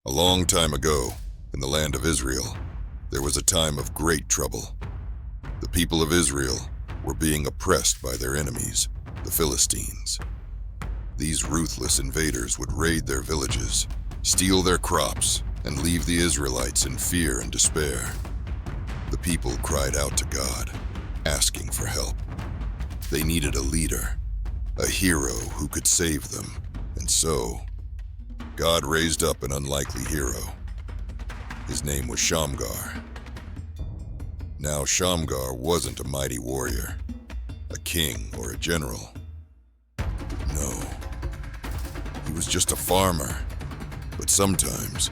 A long time ago, in the land of Israel, there was a time of great trouble. The people of Israel were being oppressed by their enemies, the Philistines. These ruthless invaders would raid their villages, steal their crops, and leave the Israelites in fear and despair. The people cried out to God, asking for help. They needed a leader, a hero who could save them, and so God raised up an unlikely hero. His name was Shamgar. Now, Shamgar wasn't a mighty warrior, a king or a general. No, he was just a farmer. But sometimes,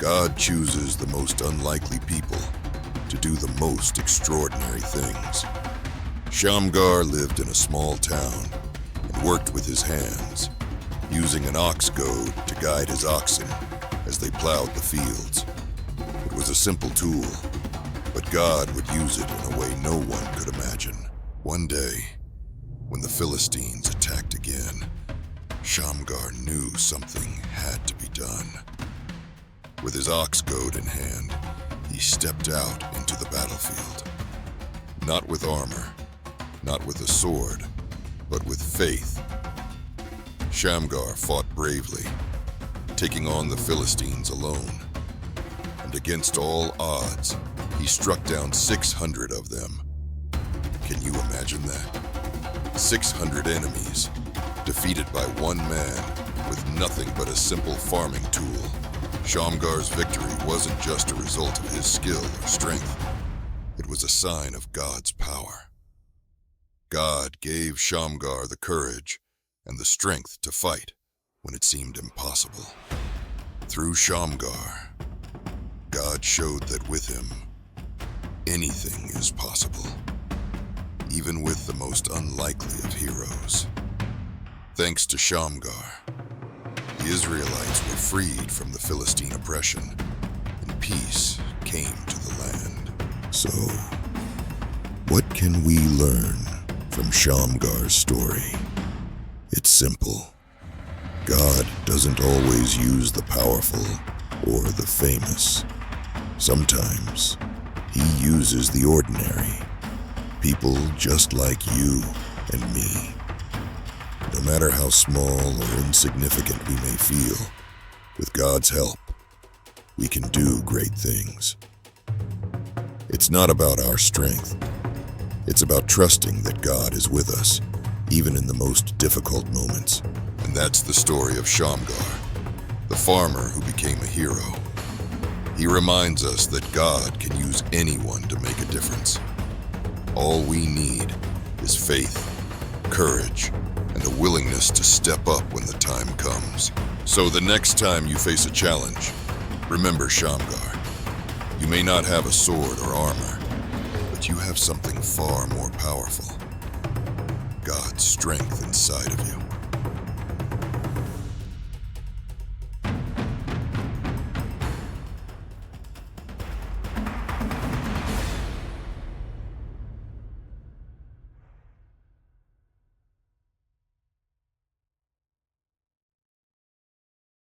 God chooses the most unlikely people to do the most extraordinary things. Shamgar lived in a small town and worked with his hands, using an ox goad to guide his oxen as they plowed the fields. It was a simple tool, but God would use it in a way no one could imagine. One day, when the Philistines attacked again, Shamgar knew something had to be done. With his ox goad in hand, he stepped out into the battlefield. Not with armor, not with a sword, but with faith. Shamgar fought bravely, taking on the Philistines alone. And against all odds, he struck down 600 of them. Can you imagine that? 600 enemies, defeated by one man with nothing but a simple farming tool. Shamgar's victory wasn't just a result of his skill or strength. It was a sign of God's power. God gave Shamgar the courage and the strength to fight when it seemed impossible. Through Shamgar, God showed that with him, anything is possible, even with the most unlikely of heroes. Thanks to Shamgar, the Israelites were freed from the Philistine oppression, and peace came to the land. So, what can we learn from Shamgar's story? It's simple. God doesn't always use the powerful or the famous. Sometimes, he uses the ordinary, people just like you and me. No matter how small or insignificant we may feel, with God's help, we can do great things. It's not about our strength. It's about trusting that God is with us, even in the most difficult moments. And that's the story of Shamgar, the farmer who became a hero. He reminds us that God can use anyone to make a difference. All we need is faith, courage, and a willingness to step up when the time comes. So the next time you face a challenge, remember Shamgar. You may not have a sword or armor, but you have something far more powerful. God's strength inside of you.